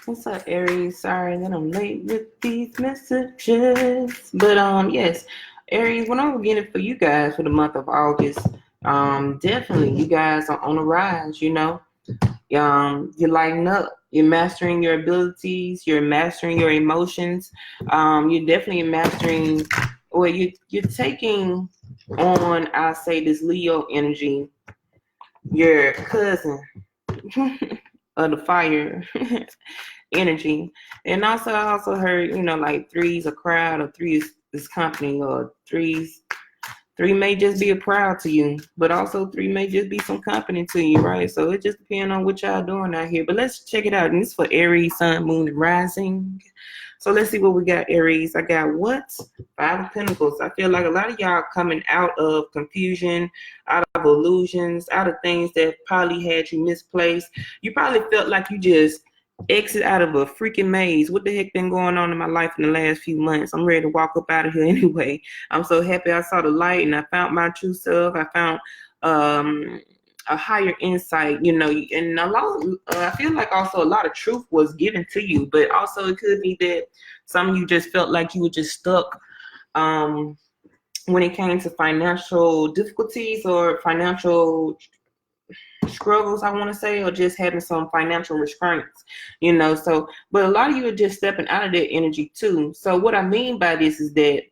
What's up, Aries? Sorry that I'm late with these messages. But yes, Aries, what I'm getting for you guys for the month of August, definitely you guys are on the rise, you know. You're lighting up. You're mastering your abilities. You're mastering your emotions. You're definitely mastering, or you're taking on, I'll say, this Leo energy, your cousin of the fire energy. And also, I also heard, like three's a crowd, or three is company, or three may just be a crowd to you, but also three may just be some company to you, right? So it just depends on what y'all doing out here. But let's check it out. And this is for Aries, Sun, Moon, and Rising. So let's see what we got, Aries. I got what? Five of Pentacles. I feel like a lot of y'all coming out of confusion, out of illusions, out of things that probably had you misplaced. You probably felt like you just exit out of a freaking maze. What the heck been going on in my life in the last few months? I'm ready to walk up out of here anyway. I'm so happy I saw the light and I found my true self. I found a higher insight, and I feel like also a lot of truth was given to you, but also it could be that some of you just felt like you were just stuck when it came to financial difficulties or financial struggles, I want to say, or just having some financial restraints, so, but a lot of you are just stepping out of that energy too. So what I mean by this is that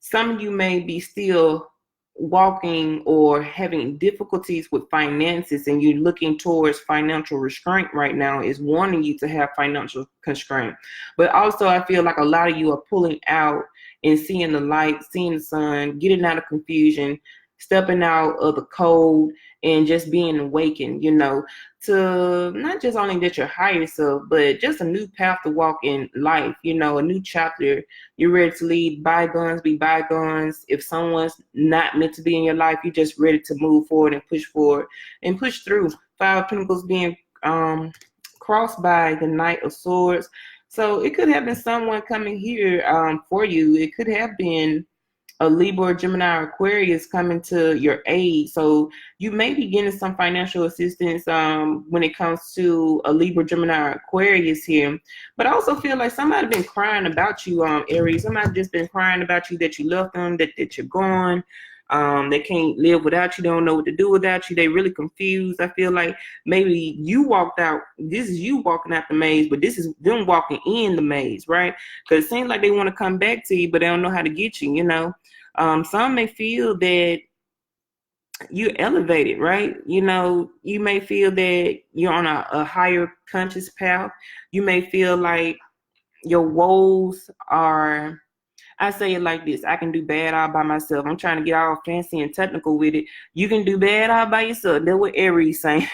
some of you may be still walking or having difficulties with finances, and you're looking towards financial restraint right now, is wanting you to have financial constraint. But also I feel like a lot of you are pulling out and seeing the light, seeing the sun, getting out of confusion, stepping out of the cold, and just being awakened, to not just only that your higher self, but just a new path to walk in life, a new chapter. You're ready to leave bygones be bygones. If someone's not meant to be in your life, you're just ready to move forward and push through. Five of Pentacles being crossed by the Knight of Swords. So it could have been someone coming here for you. It could have been a Libra, Gemini, or Aquarius coming to your aid. So you may be getting some financial assistance when it comes to a Libra, Gemini, or Aquarius here. But I also feel like somebody been crying about you, Aries. Somebody just been crying about you, that you left them, that you're gone. They can't live without you. They don't know what to do without you. They really confused. I feel like maybe you walked out. This is you walking out the maze, but this is them walking in the maze, right? Because it seems like they want to come back to you, but they don't know how to get you, some may feel that you're elevated, right? You may feel that you're on a higher conscious path. You may feel like your woes are, I say it like this: I can do bad all by myself. I'm trying to get all fancy and technical with it. You can do bad all by yourself. That's what Aries saying.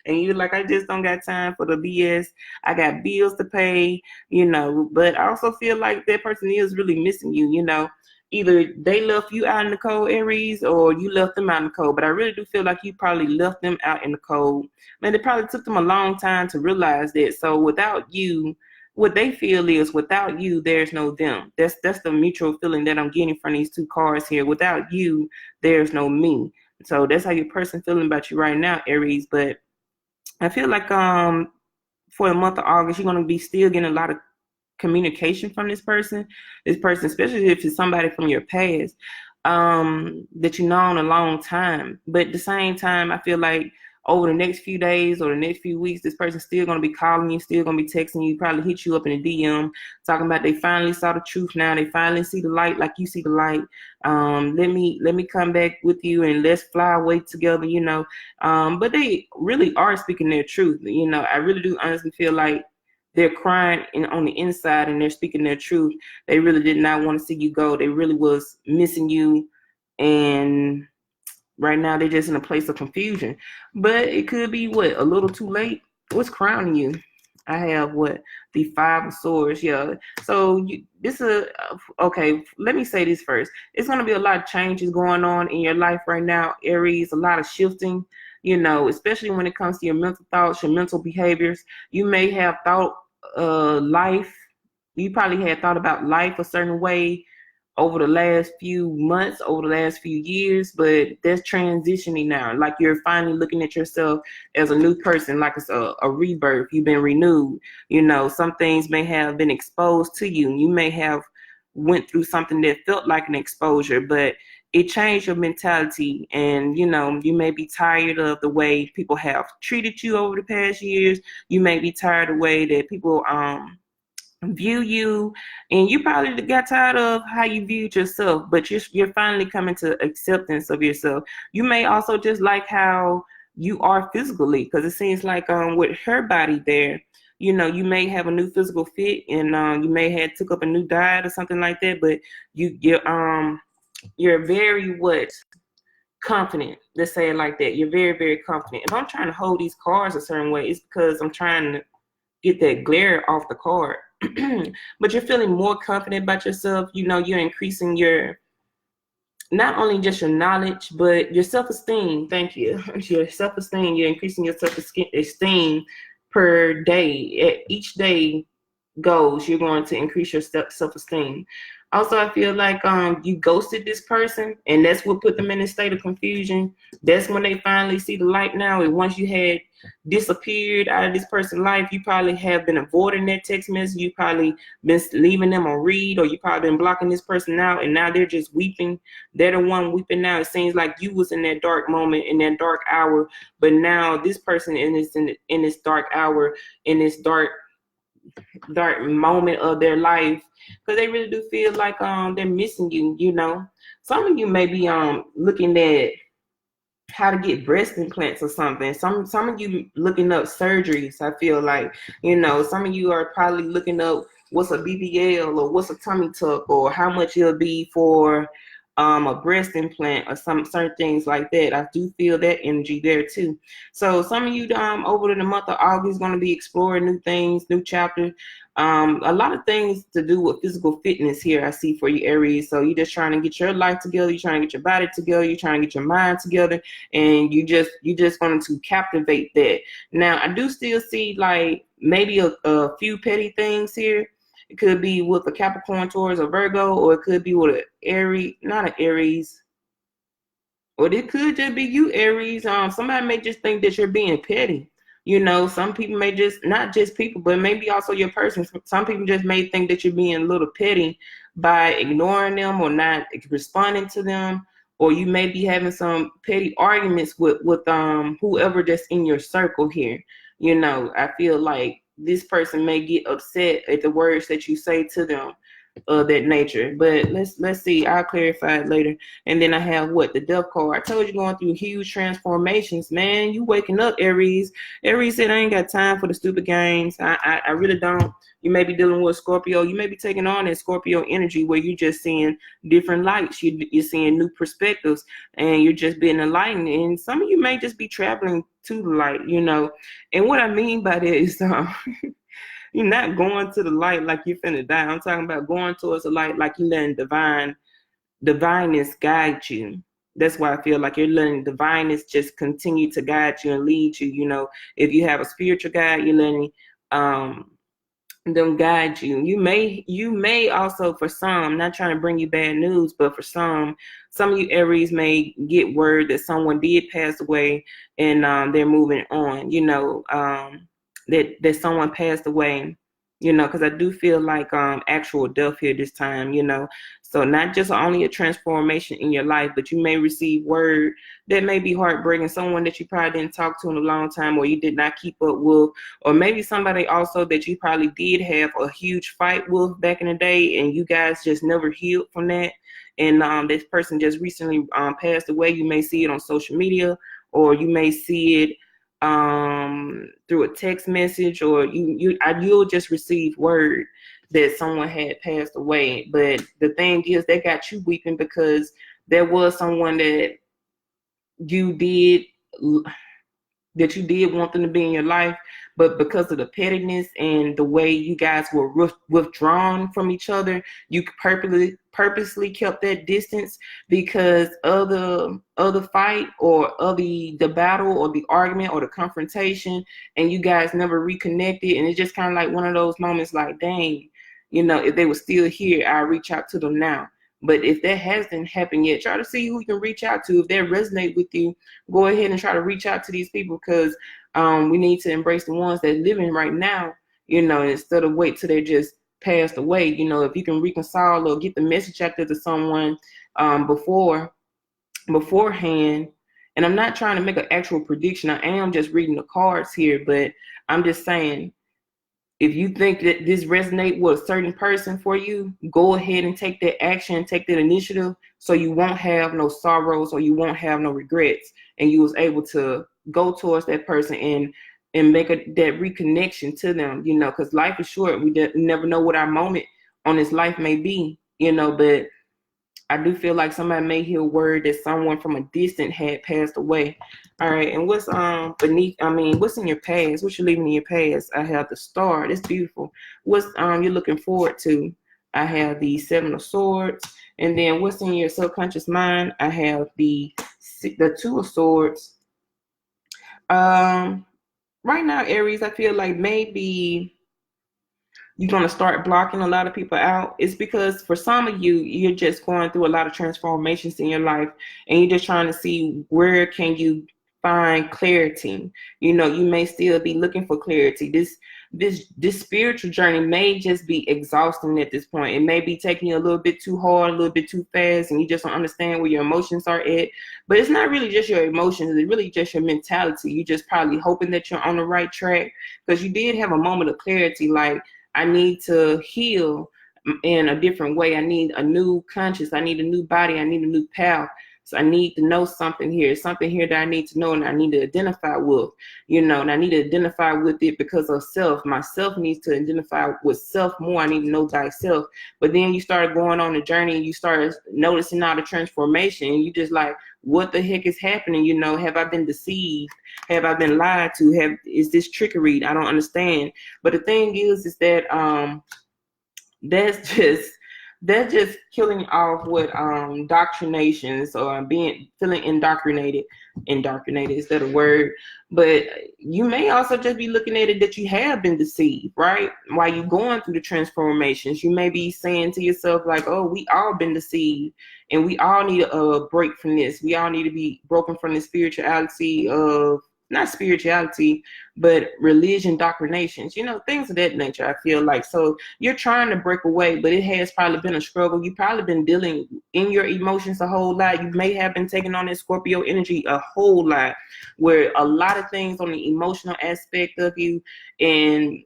And you're like, I just don't got time for the BS. I got bills to pay, But I also feel like that person is really missing you, Either they left you out in the cold, Aries, or you left them out in the cold. But I really do feel like you probably left them out in the cold. Man, it probably took them a long time to realize that. So without you, what they feel is, without you, there's no them. That's the mutual feeling that I'm getting from these two cards here. Without you, there's no me. So that's how your person feeling about you right now, Aries. But I feel like for the month of August, you're gonna be still getting a lot of communication from this person, especially if it's somebody from your past that you know in a long time. But at the same time, I feel like over the next few days or the next few weeks, this person's still going to be calling you, still going to be texting you, probably hit you up in a DM talking about they finally saw the truth now, they finally see the light like you see the light. Let me come back with you and let's fly away together, but they really are speaking their truth. I really do honestly feel like they're crying on the inside and they're speaking their truth. They really did not want to see you go. They really was missing you. And right now they're just in a place of confusion. But it could be a little too late. What's crowning you? I have the Five of Swords. Yeah. So okay. Let me say this first. It's going to be a lot of changes going on in your life right now, Aries. A lot of shifting. Especially when it comes to your mental thoughts, your mental behaviors. You may have thought life. You probably had thought about life a certain way over the last few months, over the last few years, but that's transitioning now. Like you're finally looking at yourself as a new person, like it's a rebirth. You've been renewed. You know, some things may have been exposed to you. You may have went through something that felt like an exposure, but it changed your mentality. And, you know, you may be tired of the way people have treated you over the past years. You may be tired of the way that people, view you, and you probably got tired of how you viewed yourself, but you're finally coming to acceptance of yourself. You may also just like how you are physically, because it seems like with her body there, you know, you may have a new physical fit, and you may have took up a new diet or something like that, but you're very confident. Let's say it like that. You're very, very confident. If I'm trying to hold these cards a certain way, it's because I'm trying to get that glare off the card. But you're feeling more confident about yourself. You know, you're increasing your, not only just your knowledge, but your self-esteem. Thank you. Your self-esteem. You're increasing your self-esteem per day. At each day goes, you're going to increase your self-esteem. Also, I feel like you ghosted this person, and that's what put them in a state of confusion. That's when they finally see the light now. And once you had disappeared out of this person's life, you probably have been avoiding that text message. You probably been leaving them on read, or you probably been blocking this person out, and now they're just weeping. They're the one weeping now. It seems like you was in that dark moment, in that dark hour, but now this person in this dark hour, in this dark moment of their life, because they really do feel like they're missing you. You know, some of you may be looking at how to get breast implants or something. Some of you looking up surgeries. I feel like, you know, some of you are probably looking up what's a BBL or what's a tummy tuck, or how much it'll be for a breast implant, or some certain things like that. I do feel that energy there too. So some of you over the month of August going to be exploring new things, new chapters. A lot of things to do with physical fitness here I see for you, Aries. So you're just trying to get your life together, you're trying to get your body together, you're trying to get your mind together, and you just going to captivate that. Now I do still see like maybe a few petty things here. It could be with a Capricorn, Taurus, or Virgo, or it could be with an Aries, not an Aries, or it could just be you, Aries. Somebody may just think that you're being petty. You know, some people may just, not just people, but maybe also your person. Some people just may think that you're being a little petty by ignoring them or not responding to them, or you may be having some petty arguments with whoever that's in your circle here. You know, I feel like this person may get upset at the words that you say to them of that nature. But let's see. I'll clarify it later. And then I have what? The Death card. I told you, going through huge transformations, man. You waking up, Aries. Aries said, I ain't got time for the stupid games. I really don't. You may be dealing with Scorpio. You may be taking on that Scorpio energy where you're just seeing different lights. You're seeing new perspectives, and you're just being enlightened. And some of you may just be traveling to the light, you know. And what I mean by that is you're not going to the light like you're finna die. I'm talking about going towards the light like you're letting divineness guide you. That's why I feel like you're letting divineness just continue to guide you and lead you. You know, if you have a spiritual guide, you're letting them guide you. You may also, for some, not trying to bring you bad news, but for some of you Aries may get word that someone did pass away, and they're moving on. You know, that someone passed away. You know, because I do feel like actual death here this time. You know, so not just only a transformation in your life, but you may receive word that may be heartbreaking. Someone that you probably didn't talk to in a long time, or you did not keep up with, or maybe somebody also that you probably did have a huge fight with back in the day, and you guys just never healed from that. And this person just recently passed away. You may see it on social media, or you may see it through a text message, or you'll just receive word that someone had passed away. But the thing is, they got you weeping because there was someone that you did want them to be in your life, but because of the pettiness and the way you guys were withdrawn from each other, you purposely kept that distance because of the fight, or of the battle, or the argument, or the confrontation, and you guys never reconnected. And it's just kind of like one of those moments like, dang, you know, if they were still here, I'll reach out to them now. But if that hasn't happened yet, try to see who you can reach out to. If they resonate with you, go ahead and try to reach out to these people, because we need to embrace the ones that are living right now, instead of wait till they just passed away. If you can reconcile or get the message out there to someone beforehand. And I'm not trying to make an actual prediction. I am just reading the cards here, but I'm just saying, if you think that this resonates with a certain person for you, go ahead and take that action, take that initiative, so you won't have no sorrows or you won't have no regrets, and you was able to go towards that person and make that reconnection to them, because life is short. We never know what our moment on this life may be, but I do feel like somebody may hear word that someone from a distant had passed away. All right, and what's what's in your past? What you're leaving in your past? I have the Star. That's beautiful. What's you're looking forward to? I have the Seven of Swords. And then what's in your subconscious mind? I have the Two of Swords. Right now, Aries, I feel like maybe you're going to start blocking a lot of people out. It's because for some of you, you're just going through a lot of transformations in your life, and you're just trying to see where can you find clarity. You may still be looking for clarity. This spiritual journey may just be exhausting at this point. It may be taking you a little bit too hard, a little bit too fast, and you just don't understand where your emotions are at. But it's not really just your emotions. It's really just your mentality. You're just probably hoping that you're on the right track, because you did have a moment of clarity, like, I need to heal in a different way. I need a new conscience. I need a new body. I need a new path. So I need to know something here. Something here that I need to know and I need to identify with, and I need to identify with it because of self. Myself needs to identify with self more. I need to know thyself. But then you start going on the journey and you start noticing all the transformation, and you just like, what the heck is happening? Have I been deceived? Have I been lied to? Is this trickery? I don't understand. But the thing is that that's just killing off with doctrinations, or feeling indoctrinated. Indoctrinated is that a word? But you may also just be looking at it that you have been deceived, right? While you're going through the transformations, you may be saying to yourself like, oh, we all been deceived, and we all need a break from this. We all need to be broken from the spirituality of, not spirituality, but religion, doctrinations, things of that nature, I feel like. So you're trying to break away, but it has probably been a struggle. You've probably been dealing in your emotions a whole lot. You may have been taking on that Scorpio energy a whole lot, where a lot of things on the emotional aspect of you, and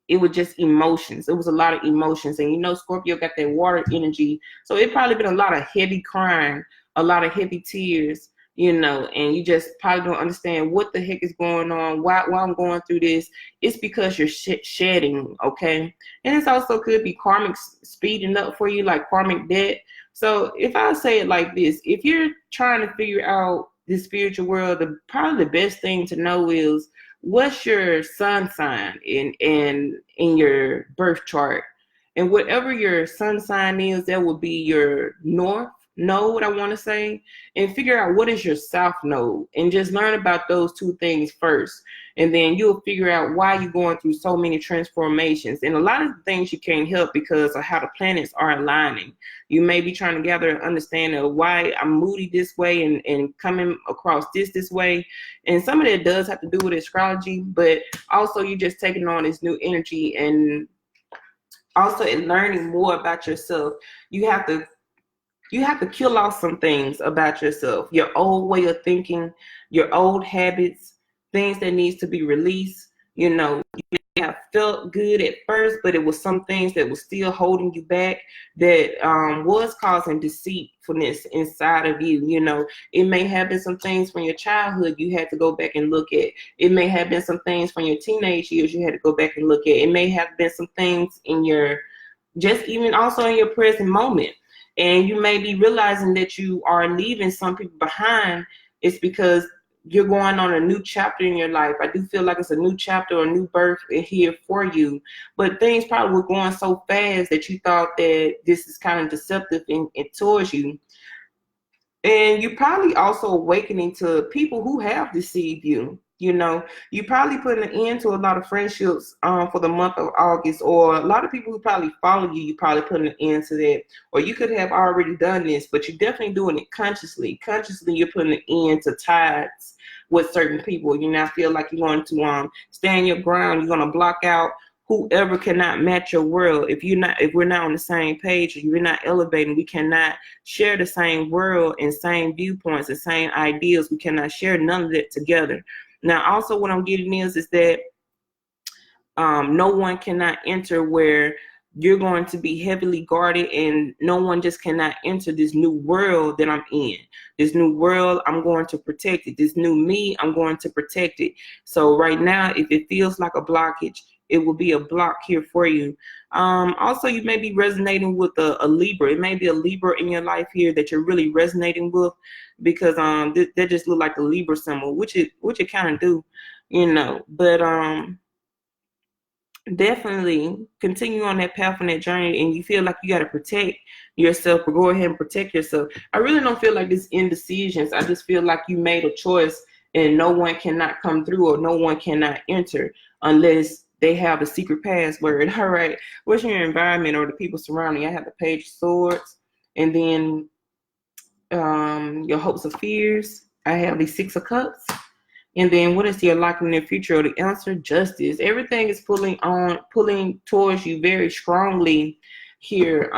it was just emotions. It was a lot of emotions. And Scorpio got that water energy. So it probably been a lot of heavy crying, a lot of heavy tears, and you just probably don't understand what the heck is going on, why I'm going through this. It's because you're shedding, okay? And it also could be karmic speeding up for you, like karmic debt. So if I say it like this, if you're trying to figure out the spiritual world, probably the best thing to know is, what's your sun sign in your birth chart? And whatever your sun sign is, that will be your north node, I want to say, and figure out what is your south node, and just learn about those two things first, and then you'll figure out why you're going through so many transformations. And a lot of things you can't help because of how the planets are aligning. You may be trying to gather an understanding of why I'm moody this way and coming across this way, and some of that does have to do with astrology, but also you're just taking on this new energy, and also in learning more about yourself. You have to kill off some things about yourself, your old way of thinking, your old habits, things that needs to be released. You may have felt good at first, but it was some things that was still holding you back, that was causing deceitfulness inside of you. It may have been some things from your childhood you had to go back and look at. It may have been some things from your teenage years you had to go back and look at. It may have been some things in just even also in your present moment. And you may be realizing that you are leaving some people behind. It's because you're going on a new chapter in your life. I do feel like it's a new chapter, a new birth here for you. But things probably were going so fast that you thought that this is kind of deceptive towards you. And you're probably also awakening to people who have deceived you. You know, you probably put an end to a lot of friendships for the month of August, or a lot of people who probably follow you, you probably put an end to that. Or you could have already done this, but you're definitely doing it consciously. Consciously, you're putting an end to ties with certain people. You now feel like you're going to stand your ground. You're going to block out whoever cannot match your world. If we're not on the same page, or you're not elevating, we cannot share the same world and same viewpoints and same ideas. We cannot share none of that together. Now, also what I'm getting is that no one cannot enter where you're going to be heavily guarded, and no one just cannot enter this new world that I'm in. This new world, I'm going to protect it. This new me, I'm going to protect it. So right now, if it feels like a blockage, it will be a block here for you. Also, you may be resonating with a Libra. It may be a Libra in your life here that you're really resonating with, because they just look like a Libra symbol, which it kind of do, But definitely continue on that path, on that journey, and you feel like you got to protect yourself, or go ahead and protect yourself. I really don't feel like this indecisions. I just feel like you made a choice, and no one cannot come through, or no one cannot enter unless they have a secret password. All right, what's your environment or the people surrounding you? I have the Page of Swords, and then your hopes of fears. I have the Six of Cups. And then what is your likely in the future? Or the answer, justice. Everything is pulling towards you very strongly here,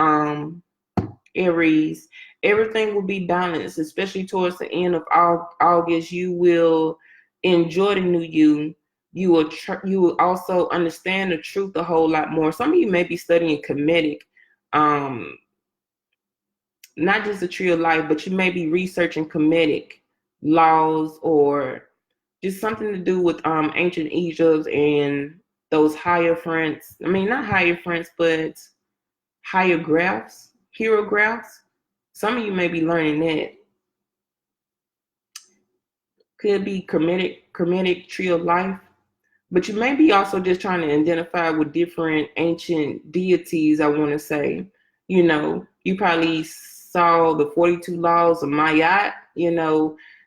Aries. Everything will be balanced, especially towards the end of August. You will enjoy the new you. You will also understand the truth a whole lot more. Some of you may be studying Kemetic, not just the tree of life, but you may be researching Kemetic laws, or just something to do with ancient Egypt and those higher fronts. I mean, not higher fronts, but higher graphs, hierographs. Some of you may be learning that. Could be Kemetic tree of life. But you may be also just trying to identify with different ancient deities, I want to say. You probably saw the 42 laws of Mayat.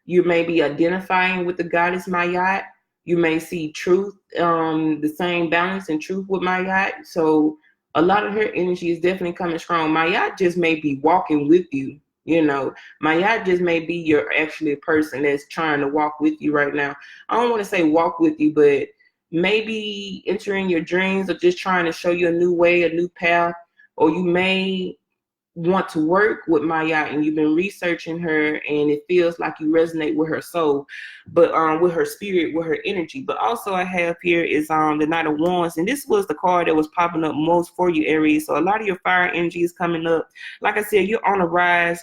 You may be identifying with the goddess Mayat. You may see truth, the same balance and truth with Mayat. So a lot of her energy is definitely coming strong. Mayat just may be walking with you. Mayat just may be your actually person that's trying to walk with you right now. I don't want to say walk with you, but maybe entering your dreams, or just trying to show you a new way, a new path. Or you may want to work with Maya, and you've been researching her, and it feels like you resonate with her soul, but with her spirit, with her energy. But also I have here is the Knight of Wands, and this was the card that was popping up most for you, Aries. So a lot of your fire energy is coming up. Like I said, you're on a rise.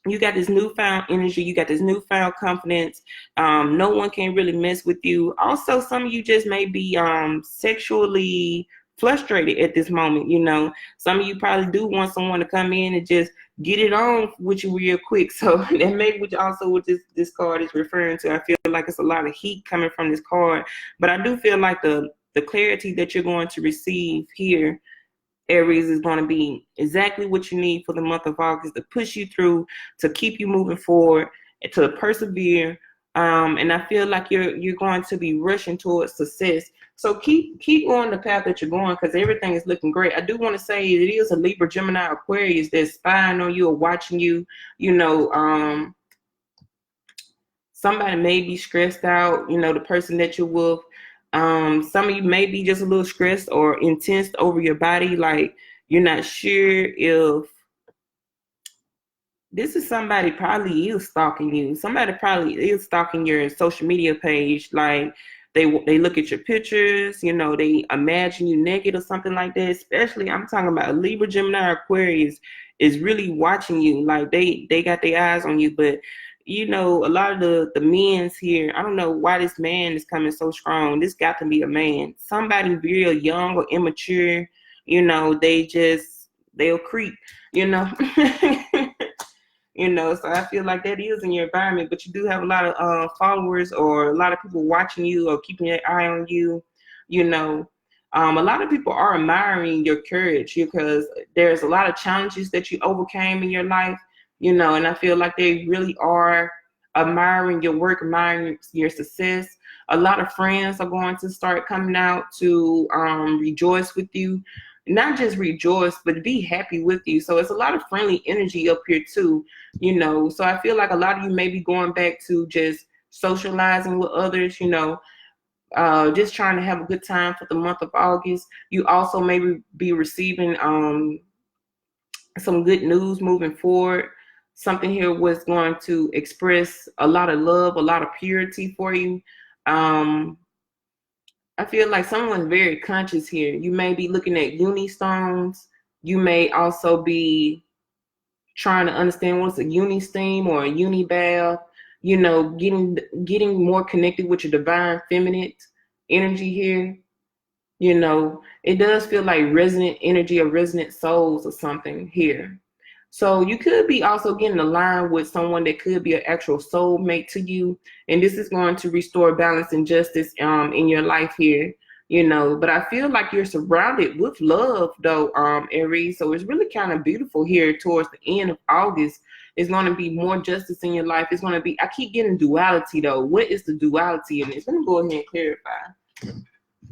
You got this newfound energy. You got this newfound confidence. No one can really mess with you. Also, some of you just may be sexually frustrated at this moment. Some of you probably do want someone to come in and just get it on with you real quick. So that may be also what this card is referring to. I feel like it's a lot of heat coming from this card. But I do feel like the clarity that you're going to receive here, Aries, is going to be exactly what you need for the month of August, to push you through, to keep you moving forward, to persevere. And I feel like you're going to be rushing towards success. So keep going the path that you're going, because everything is looking great. I do want to say it is a Libra, Gemini, Aquarius that's spying on you or watching you. Somebody may be stressed out, the person that you're with. Some of you may be just a little stressed or intense over your body, like you're not sure if this is somebody probably is stalking you. Somebody probably is stalking your social media page. Like they look at your pictures, they imagine you naked or something like that. Especially, I'm talking about Libra, Gemini, Aquarius is really watching you. Like they got their eyes on you. But a lot of the men's here, I don't know why this man is coming so strong. This got to be a man. Somebody real young or immature, they'll creep, So I feel like that is in your environment, but you do have a lot of followers, or a lot of people watching you or keeping their eye on you. A lot of people are admiring your courage, because there's a lot of challenges that you overcame in your life, and I feel like they really are admiring your work, admiring your success. A lot of friends are going to start coming out to rejoice with you. Not just rejoice, but be happy with you. So it's a lot of friendly energy up here too, you know. So I feel like a lot of you may be going back to just socializing with others, you know, just trying to have a good time for the month of August. You also maybe be receiving some good news moving forward. Something here was going to express a lot of love, a lot of purity for you. I feel like someone's very conscious here. You may be looking at uni stones. You may also be trying to understand what's a uni steam or a uni bath. You know, getting more connected with your divine feminine energy here. You know, it does feel like resonant energy or resonant souls or something here. So you could be also getting aligned with someone that could be an actual soulmate to you. And this is going to restore balance and justice in your life here, you know. But I feel like you're surrounded with love though, Aries. So it's really kind of beautiful here towards the end of August. It's going to be more justice in your life. It's going to be, I keep getting duality though. What is the duality in this? Let me go ahead and clarify.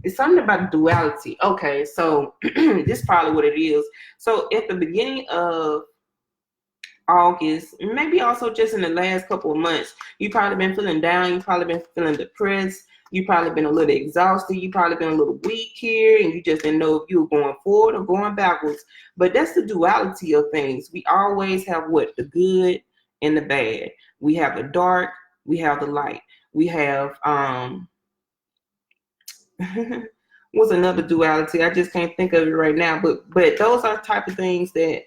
It's something about duality. Okay, so this is probably what it is. So at the beginning of August, maybe also just in the last couple of months, you probably been feeling down, you probably been feeling depressed, you probably been a little exhausted, you probably been a little weak here, and you just didn't know if you were going forward or going backwards. But that's the duality of things. We always have what? The good and the bad. We have the dark, we have the light. We have what's another duality? I just can't think of it right now. But those are type of things that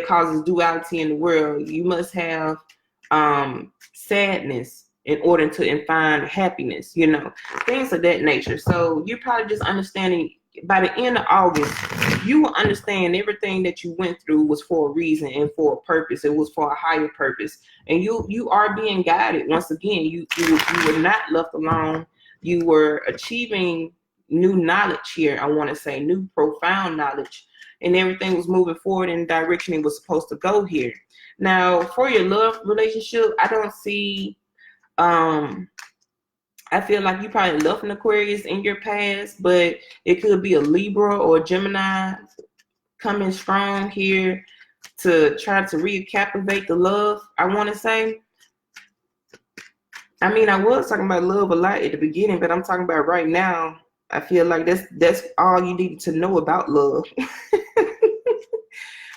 causes duality in the world. You must have sadness in order to find happiness, you know, things of that nature. So you're probably just understanding by the end of August, you will understand everything that you went through was for a reason and for a purpose. It was for a higher purpose. And you are being guided. Once again, you were not left alone. You were achieving new knowledge here, I want to say, new profound knowledge. And everything was moving forward in the direction it was supposed to go here. Now, for your love relationship, I don't see, I feel like you probably loved an Aquarius in your past, but it could be a Libra or a Gemini coming strong here to try to recaptivate the love, I want to say. I mean, I was talking about love a lot at the beginning, but I'm talking about right now. I feel like that's all you need to know about love.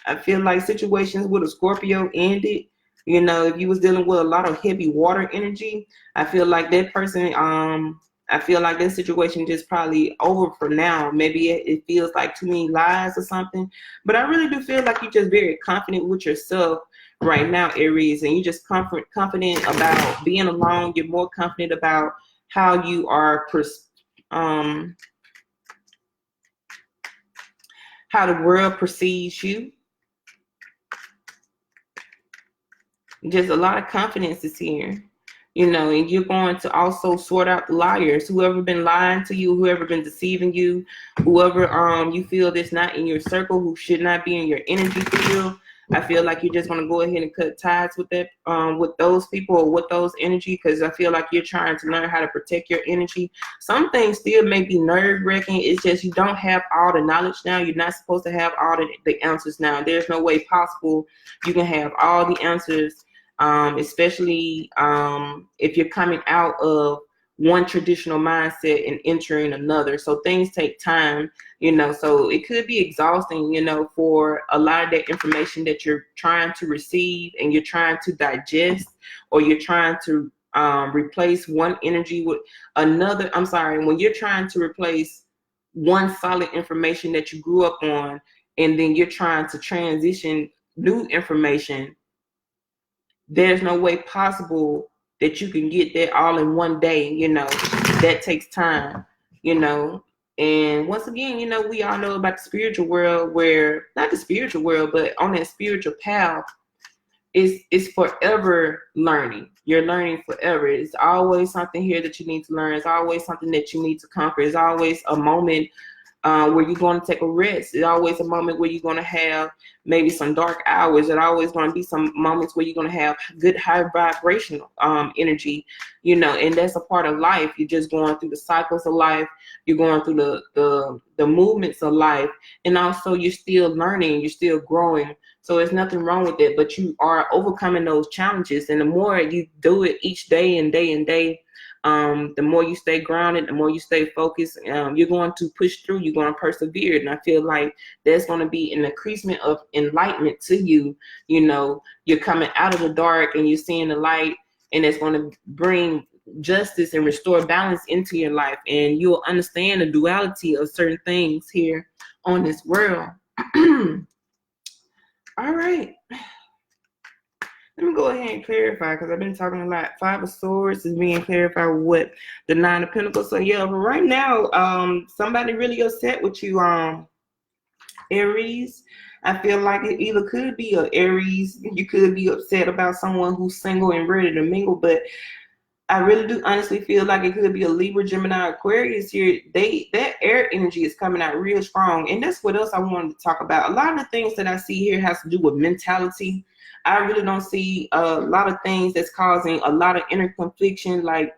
I feel like situations with a Scorpio ended. You know, if you was dealing with a lot of heavy water energy, I feel like that person, I feel like that situation just probably over for now. Maybe it feels like too many lies or something. But I really do feel like you're just very confident with yourself right now, Aries, and you're just confident about being alone. You're more confident about how you are how the world perceives you. Just a lot of confidence is here, you know, and you're going to also sort out the liars, whoever been lying to you, whoever been deceiving you, whoever you feel that's not in your circle, who should not be in your energy field. I feel like you're just going to go ahead and cut ties with that, with those people or with those energy, because I feel like you're trying to learn how to protect your energy. Some things still may be nerve-wracking. It's just you don't have all the knowledge now. You're not supposed to have all the answers now. There's no way possible you can have all the answers, especially if you're coming out of one traditional mindset and entering another. So things take time, you know, so it could be exhausting, you know, for a lot of that information that you're trying to receive and you're trying to digest, or you're trying to replace one energy with another. I'm sorry, when you're trying to replace one solid information that you grew up on, and then you're trying to transition new information, there's no way possible that you can get that all in one day, you know. That takes time, you know. And once again, you know, we all know about the spiritual world, where not the spiritual world, but on that spiritual path, it's forever learning. You're learning forever. It's always something here that you need to learn. It's always something that you need to conquer. It's always a moment where you're going to take a rest. It's always a moment where you're going to have maybe some dark hours. There's always going to be some moments where you're going to have good high vibrational energy, you know, and that's a part of life. You're just going through the cycles of life. You're going through the movements of life, and also you're still learning, you're still growing. So there's nothing wrong with it, but you are overcoming those challenges. And the more you do it each day and day and day, the more you stay grounded, the more you stay focused, you're going to push through, you're going to persevere. And I feel like there's going to be an increasement of enlightenment to you. You know, you're coming out of the dark and you're seeing the light, and it's going to bring justice and restore balance into your life. And you'll understand the duality of certain things here on this world. All right. Let me go ahead and clarify, because I've been talking a lot. Five of Swords is being clarified with the Nine of Pentacles. So yeah, but right now, somebody really upset with you, Aries. I feel like it either could be a Aries. You could be upset about someone who's single and ready to mingle, but I really do honestly feel like it could be a Libra, Gemini, Aquarius here. That air energy is coming out real strong. And that's what else I wanted to talk about. A lot of the things that I see here has to do with mentality. I really don't see a lot of things that's causing a lot of inner confliction, like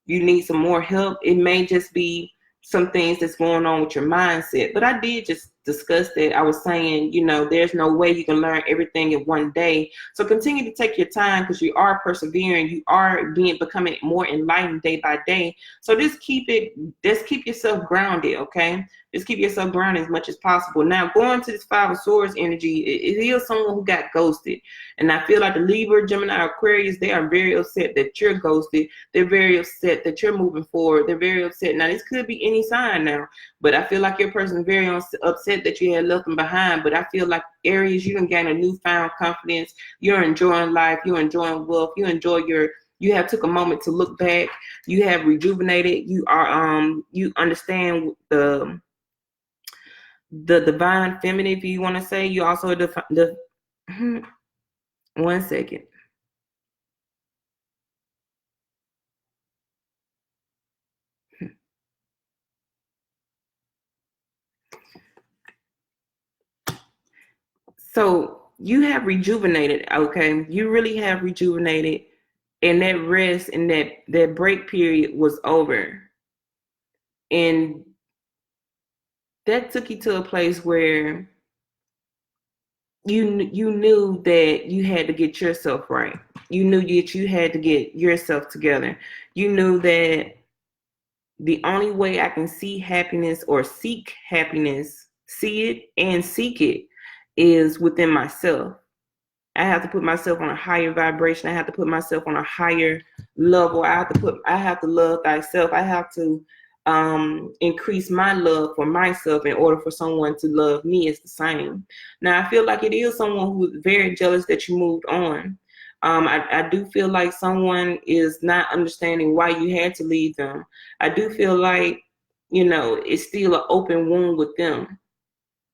you need some more help. It may just be some things that's going on with your mindset. But I did just discuss that. I was saying, you know, there's no way you can learn everything in one day. So continue to take your time, because you are persevering. You are becoming more enlightened day by day. So just keep yourself grounded, okay? Just keep yourself grounded as much as possible. Now, going to this Five of Swords energy, it is someone who got ghosted. And I feel like the Libra, Gemini, Aquarius, they are very upset that you're ghosted. They're very upset that you're moving forward. They're very upset. Now, this could be any sign now, but I feel like your person is very upset that you had left them behind. But I feel like Aries, you can gain a newfound confidence. You're enjoying life. You're enjoying wealth. You have took a moment to look back. You have rejuvenated. You are you understand the divine feminine, if you want to say. You also one second. So you have rejuvenated, okay? You really have rejuvenated, and that rest and that break period was over. And that took you to a place where you knew that you had to get yourself right. You knew that you had to get yourself together. You knew that the only way I can see happiness or seek happiness, see it and seek it, is within myself. I have to put myself on a higher vibration. I have to put myself on a higher level. I have to love thyself. I have to increase my love for myself in order for someone to love me. It's the same. Now, I feel like it is someone who's very jealous that you moved on. I do feel like someone is not understanding why you had to leave them. I do feel like, you know, it's still an open wound with them.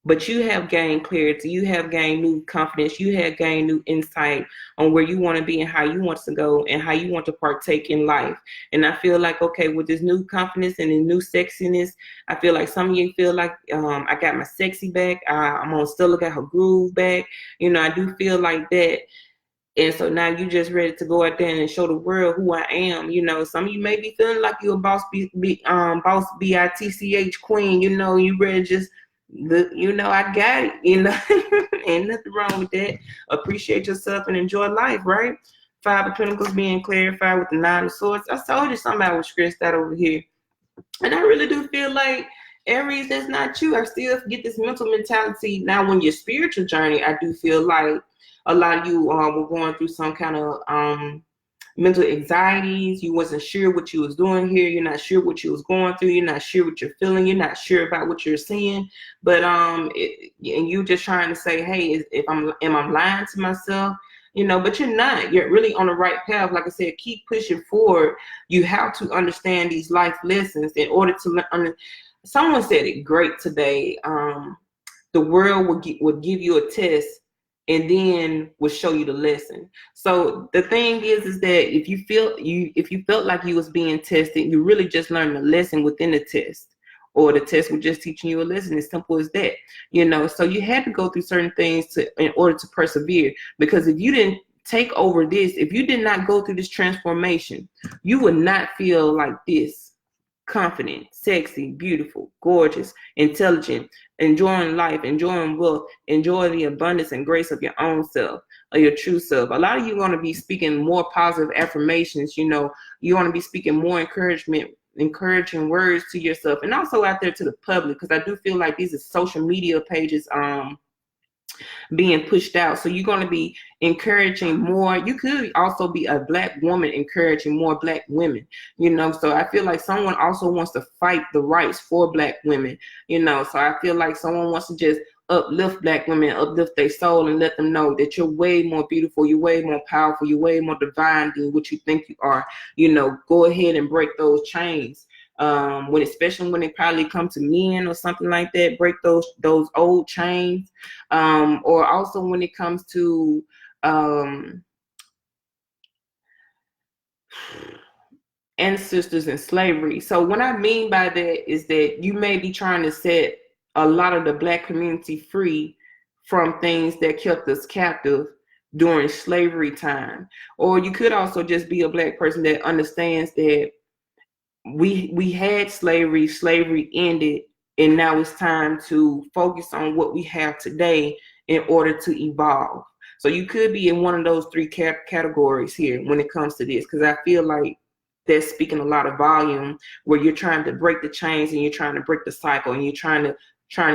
But you have gained clarity. You have gained new confidence. You have gained new insight on where you want to be and how you want to go and how you want to partake in life. And I feel like, okay, with this new confidence and the new sexiness, I feel like some of you feel like I got my sexy back. I'm going to still look at her groove back. You know, I do feel like that. And so now you just ready to go out there and show the world who I am. You know, some of you may be feeling like you're a boss, boss bitch queen. You know, you ready to just, you know, I got it. You know, ain't nothing wrong with that. Appreciate yourself and enjoy life, right? Five of Pentacles being clarified with the Nine of Swords. I told you somebody was stressed out over here. And I really do feel like, Aries, that's not you. I still get this mental mentality. Now, when your spiritual journey, I do feel like a lot of you were going through some kind of mental anxieties. You wasn't sure what you was doing here. You're not sure what you was going through. You're not sure what you're feeling. You're not sure about what you're seeing. But and you just trying to say, hey, am I lying to myself? You know, but you're not. You're really on the right path. Like I said, keep pushing forward. You have to understand these life lessons in order to. Someone said it great today. The world would give you a test and then will show you the lesson. So the thing is that if you felt like you was being tested, you really just learned the lesson within the test. or the test was just teaching you a lesson. As simple as that, you know. So you had to go through certain things in order to persevere, because if you didn't take over this, if you did not go through this transformation, you would not feel like this: confident, sexy, beautiful, gorgeous, intelligent, enjoying life, enjoying wealth, enjoy the abundance and grace of your own self, or your true self. A lot of you are going to be speaking more positive affirmations. You know, you want to be speaking more encouraging words to yourself, and also out there to the public, because I do feel like these are social media pages being pushed out. So you're going to be encouraging more. You could also be a Black woman encouraging more Black women, you know. So I feel like someone also wants to fight the rights for Black women, you know. So I feel like someone wants to just uplift Black women, uplift their soul, and let them know that you're way more beautiful, you're way more powerful, you're way more divine than what you think you are. You know, go ahead and break those chains. Especially when it probably come to men or something like that, break those old chains. Or also when it comes to ancestors and slavery. So what I mean by that is that you may be trying to set a lot of the Black community free from things that kept us captive during slavery time. Or you could also just be a Black person that understands that we had slavery ended, and now it's time to focus on what we have today in order to evolve. So you could be in one of those three categories here when it comes to this, because I feel like that's speaking a lot of volume, where you're trying to break the chains and you're trying to break the cycle, and you're trying to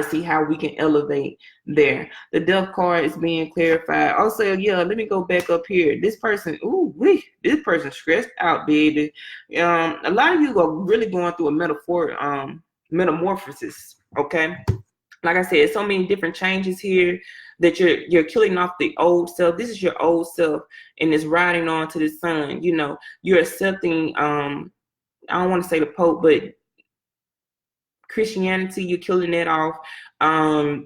see how we can elevate there. The Death card is being clarified. Also, yeah, let me go back up here. This person, this person stressed out, baby. A lot of you are really going through a metamorphosis, okay? Like I said, so many different changes here that you're killing off the old self. This is your old self, and it's riding on to the sun. You know, you're accepting, I don't want to say the Pope, but Christianity, you're killing that off.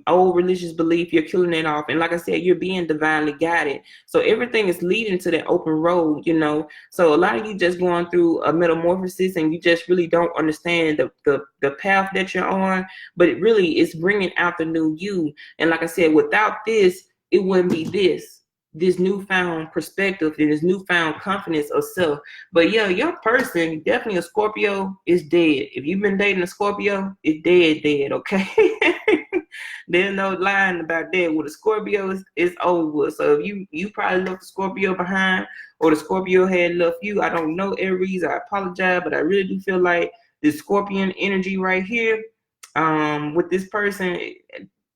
Old religious belief, you're killing it off. And like I said, you're being divinely guided. So everything is leading to that open road, you know. So a lot of you just going through a metamorphosis, and you just really don't understand the path that you're on. But it really is bringing out the new you. And like I said, without this, it wouldn't be this newfound perspective and this newfound confidence of self. But yeah, your person, definitely a Scorpio, is dead. If you've been dating a Scorpio, it's dead, okay? There's no lying about that. With a Scorpio, it's over. So if you probably left the Scorpio behind, or the Scorpio had left you, I don't know, Aries, I apologize, but I really do feel like the Scorpion energy right here, with this person,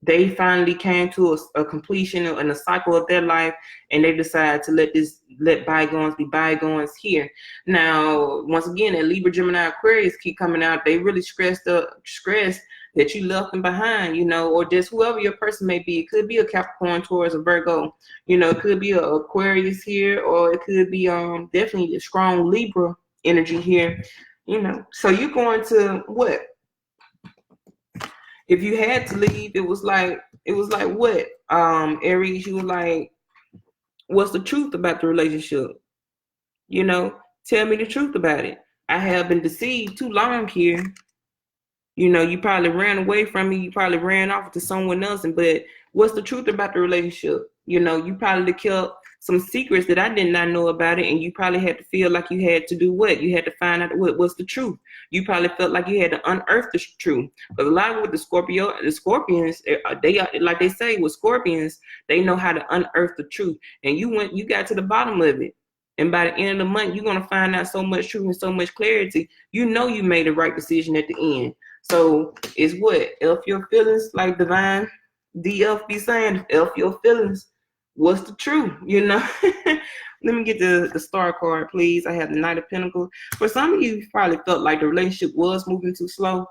they finally came to a completion and a cycle of their life, and they decided to let bygones be bygones here. Now, once again, that Libra, Gemini, Aquarius keep coming out. They really stressed that you left them behind, you know, or just whoever your person may be. It could be a Capricorn, Taurus, or Virgo. You know, it could be a Aquarius here, or it could be definitely a strong Libra energy here. You know, so you're going to what? If you had to leave, it was like what? Aries, you were like, what's the truth about the relationship? You know, tell me the truth about it. I have been deceived too long here. You know, you probably ran away from me. You probably ran off to someone else. But what's the truth about the relationship? You know, you probably kept some secrets that I did not know about it, and you probably had to feel like you had to do what? You had to find out what's the truth. You probably felt like you had to unearth the truth. But a lot with the Scorpions, they are, like they say with Scorpions, they know how to unearth the truth. And you got to the bottom of it. And by the end of the month, you're going to find out so much truth and so much clarity. You know you made the right decision at the end. So it's what? F your feelings, like Divine DF be saying, F your feelings. What's the truth, you know? Let me get the star card, please. I have the Knight of Pentacles. For some of you probably felt like the relationship was moving too slow.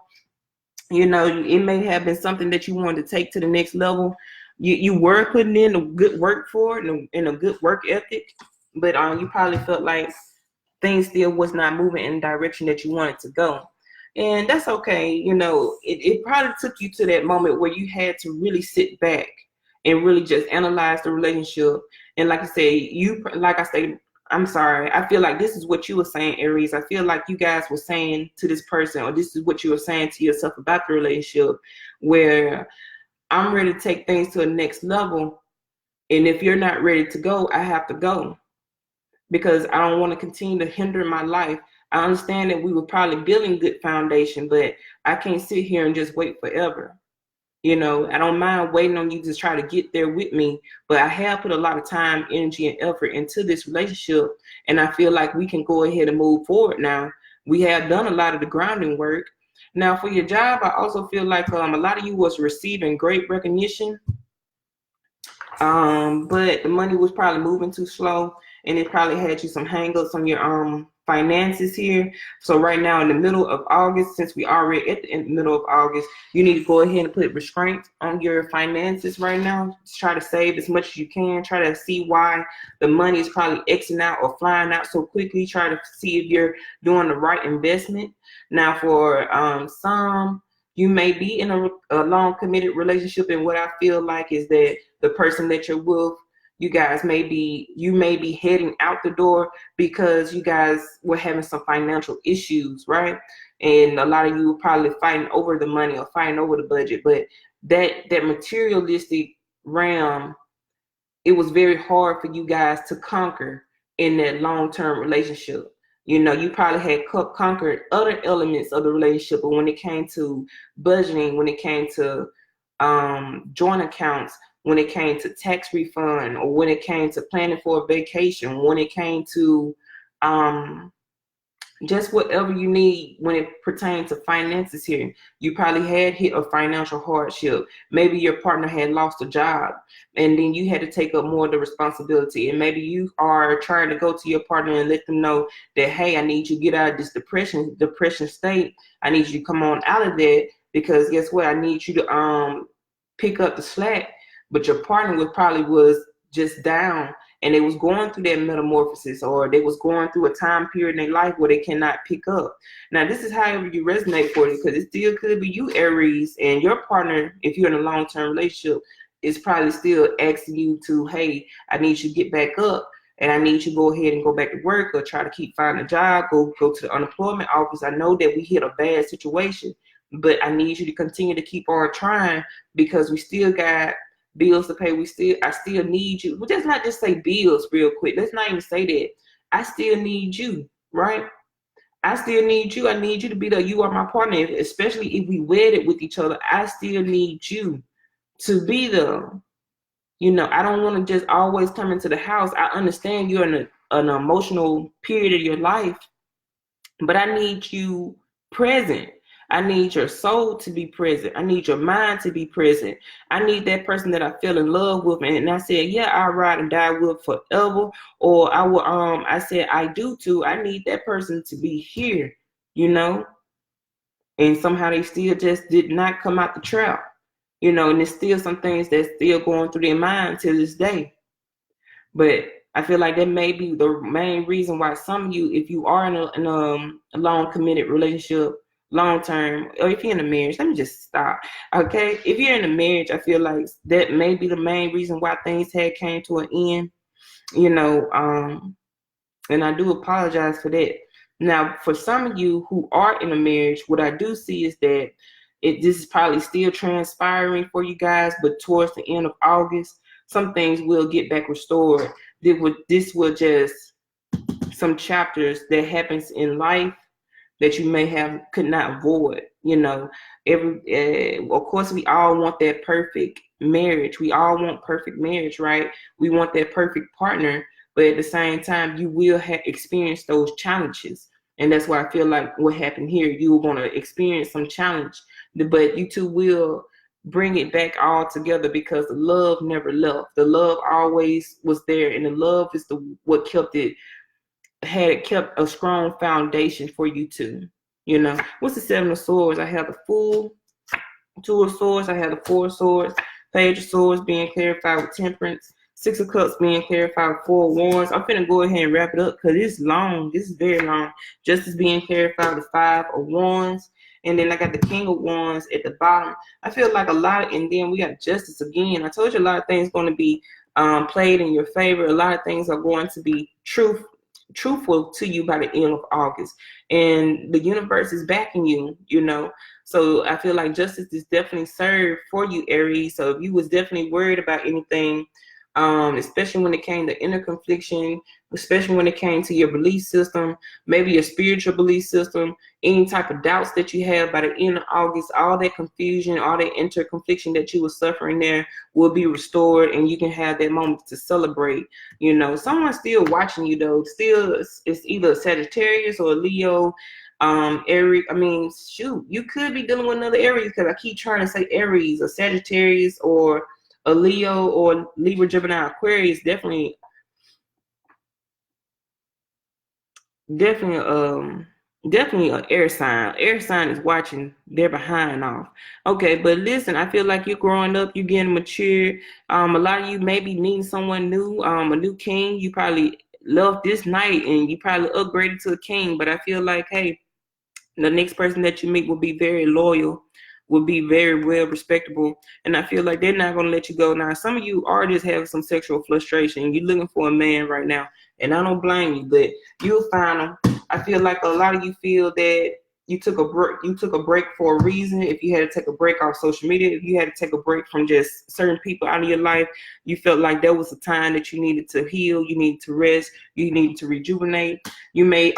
You know, it may have been something that you wanted to take to the next level. You were putting in a good work for it and a good work ethic, but you probably felt like things still was not moving in the direction that you wanted to go. And that's okay. You know, it probably took you to that moment where you had to really sit back and really just analyze the relationship. And like I said, I'm sorry. I feel like this is what you were saying, Aries. I feel like you guys were saying to this person, or this is what you were saying to yourself about the relationship, where I'm ready to take things to the next level. And if you're not ready to go, I have to go, because I don't want to continue to hinder my life. I understand that we were probably building good foundation, but I can't sit here and just wait forever. You know, I don't mind waiting on you to try to get there with me, but I have put a lot of time, energy, and effort into this relationship, and I feel like we can go ahead and move forward now. We have done a lot of the grounding work. Now, for your job, I also feel like a lot of you was receiving great recognition, but the money was probably moving too slow, and it probably had you some hangups on your finances here. So right now in the middle of August, since we already at the middle of August, you need to go ahead and put restraint on your finances right now. Just try to save as much as you can. Try to see why the money is probably exiting out or flying out so quickly. Try to see if you're doing the right investment. Now for some, you may be in a long committed relationship, and what I feel like is that the person that you're with, you may be heading out the door because you guys were having some financial issues, right? And a lot of you were probably fighting over the money or fighting over the budget, but that materialistic realm, it was very hard for you guys to conquer in that long-term relationship. You know, you probably had conquered other elements of the relationship, but when it came to budgeting, when it came to joint accounts, when it came to tax refund, or when it came to planning for a vacation, when it came to just whatever you need when it pertains to finances here, you probably had hit a financial hardship. Maybe your partner had lost a job, and then you had to take up more of the responsibility. And maybe you are trying to go to your partner and let them know that, hey, I need you to get out of this depression state. I need you to come on out of that, because guess what? I need you to pick up the slack. But your partner was just down, and they was going through that metamorphosis, or they was going through a time period in their life where they cannot pick up. Now, this is however you resonate for it, because it still could be you, Aries, and your partner, if you're in a long-term relationship, is probably still asking you to, hey, I need you to get back up, and I need you to go ahead and go back to work, or try to keep finding a job, go to the unemployment office. I know that we hit a bad situation, but I need you to continue to keep on trying, because we still got bills to pay. I still need you. Well, let's not just say bills real quick. Let's not even say that. I still need you, right? I still need you. I need you to be there. You are my partner, especially if we wedded with each other. I still need you to be there. You know, I don't want to just always come into the house. I understand you're in an emotional period of your life, but I need you present. I need your soul to be present. I need your mind to be present. I need that person that I fell in love with, and I said, yeah, I'll ride and die with forever. Or I said I do too. I need that person to be here, you know. And somehow they still just did not come out the trap, you know. And there's still some things that's still going through their mind to this day. But I feel like that may be the main reason why some of you, if you are in a long committed relationship, long term, or if you're in a marriage, let me just stop. Okay, if you're in a marriage, I feel like that may be the main reason why things had came to an end. You know, and I do apologize for that. Now, for some of you who are in a marriage, what I do see is that this is probably still transpiring for you guys, but towards the end of August, some things will get back restored. This will just some chapters that happens in life that you may could not avoid. You know, of course, we all want that perfect marriage. We all want perfect marriage, right? We want that perfect partner, but at the same time, you will experience those challenges. And that's why I feel like what happened here, you were going to experience some challenge, but you two will bring it back all together, because the love never left. The love always was there, and the love is what kept a strong foundation for you two. You know, what's the Seven of Swords? I have the Fool, Two of Swords. I have the Four of Swords, Page of Swords being clarified with Temperance, Six of Cups being clarified with Four of Wands. I'm finna go ahead and wrap it up because it's long. This is very long. Justice being clarified with Five of Wands. And then I got the King of Wands at the bottom. I feel like and then we got Justice again. I told you a lot of things going to be played in your favor. A lot of things are going to be truth truthful to you by the end of August, and the universe is backing you, so I feel like justice is definitely served for you, Aries. So if you was definitely worried about anything, especially when it came to inner confliction, especially when it came to your belief system, maybe your spiritual belief system, any type of doubts that you have, by the end of August, all that confusion, all that inner confliction that you were suffering there will be restored, and you can have that moment to celebrate. Someone's still watching you though. Still, it's either a Sagittarius or a Leo. Aries, shoot, you could be dealing with another Aries, because I keep trying to say Aries, or Sagittarius, or a Leo, or Libra, Gemini, Aquarius. Definitely an air sign. Air sign is watching. They're behind off. Okay, but listen, I feel like you're growing up, you're getting mature. A lot of you may be meeting someone new, a new king. You probably left this night and you probably upgraded to a king. But I feel like, hey, the next person that you meet will be very loyal, will be very well respectable, and I feel like they're not going to let you go. Now, some of you are just having some sexual frustration. You're looking for a man right now, and I don't blame you, but you'll find them. I feel like a lot of you feel that you took a break. You took a break for a reason. If you had to take a break off social media, if you had to take a break from just certain people out of your life, you felt like there was a time that you needed to heal, you needed to rest, you needed to rejuvenate. You may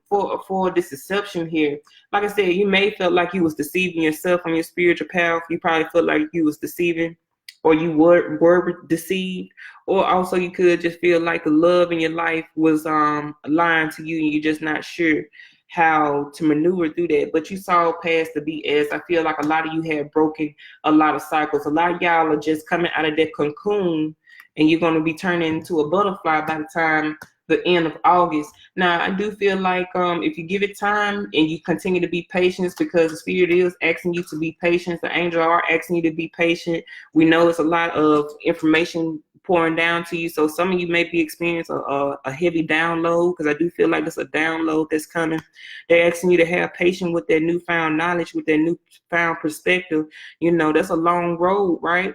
for this deception here, like I said, you may felt like you was deceiving yourself on your spiritual path. You probably felt like you was deceiving, or you were deceived, or also you could just feel like the love in your life was lying to you, and you're just not sure how to maneuver through that. But you saw past the BS. I feel like a lot of you have broken a lot of cycles. A lot of y'all are just coming out of that cocoon, and you're going to be turning into a butterfly by the time the end of August. Now, I do feel like if you give it time and you continue to be patient, because the spirit is asking you to be patient. The angels are asking you to be patient. We know it's a lot of information pouring down to you. So some of you may be experiencing a heavy download, because I do feel like it's a download that's coming. They're asking you to have patience with their newfound knowledge, with their newfound perspective. That's a long road, right?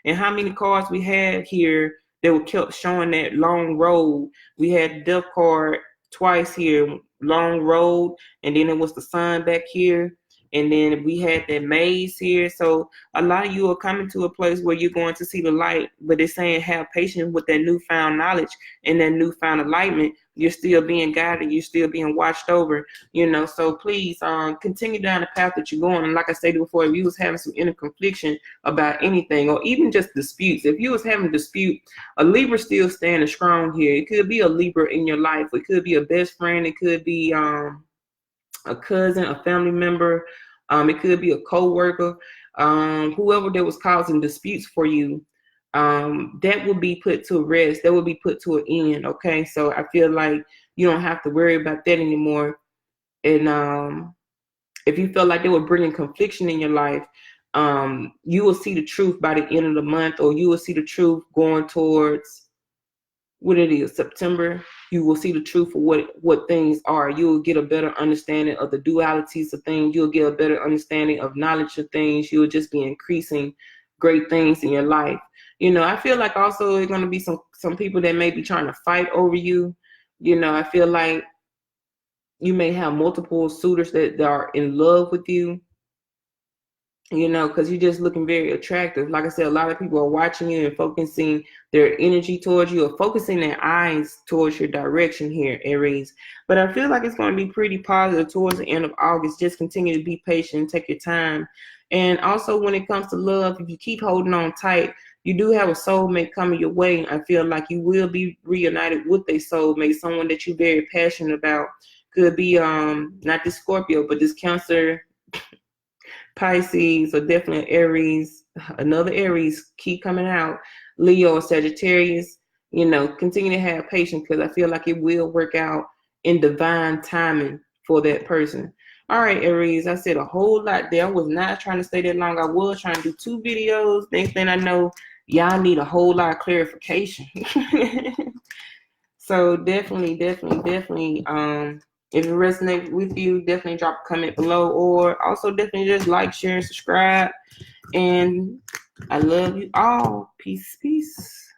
And how many cards we had here that were kept showing that long road. We had death card twice here, long road, and then it was the sun back here, and then we had that maze here. So a lot of you are coming to a place where you're going to see the light, but it's saying have patience with that newfound knowledge and that newfound enlightenment. You're still being guided, you're still being watched over, so please continue down the path that you're going. And like I said before, if you was having some inner confliction about anything, or even just disputes, if you was having a dispute, a Libra still standing strong here. It could be a Libra in your life, it could be a best friend, it could be a cousin, a family member, it could be a co-worker, whoever that was causing disputes for you, that will be put to rest, that will be put to an end. Okay, so I feel like you don't have to worry about that anymore. And if you felt like they were bringing confliction in your life, you will see the truth by the end of the month, or you will see the truth going towards what it is, September. You will see the truth of what things are. You will get a better understanding of the dualities of things. You'll get a better understanding of knowledge of things. You'll just be increasing great things in your life. I feel like also there's going to be some people that may be trying to fight over you. I feel like you may have multiple suitors that are in love with you, because you're just looking very attractive. Like I said, a lot of people are watching you and focusing their energy towards you, or focusing their eyes towards your direction here, Aries. But I feel like it's going to be pretty positive towards the end of August. Just continue to be patient, take your time. And also when it comes to love, if you keep holding on tight, you do have a soulmate coming your way. I feel like you will be reunited with a soulmate, someone that you're very passionate about. Could be not this Scorpio, but this Cancer, Pisces, or definitely Aries, another Aries keep coming out, Leo or Sagittarius. Continue to have patience, because I feel like it will work out in divine timing for that person. All right, Aries, I said a whole lot there. I was not trying to stay that long. I was trying to do 2 videos. Next thing I know, y'all need a whole lot of clarification. So definitely, if it resonates with you, definitely drop a comment below, or also definitely just like, share, and subscribe. And I love you all. Peace, peace.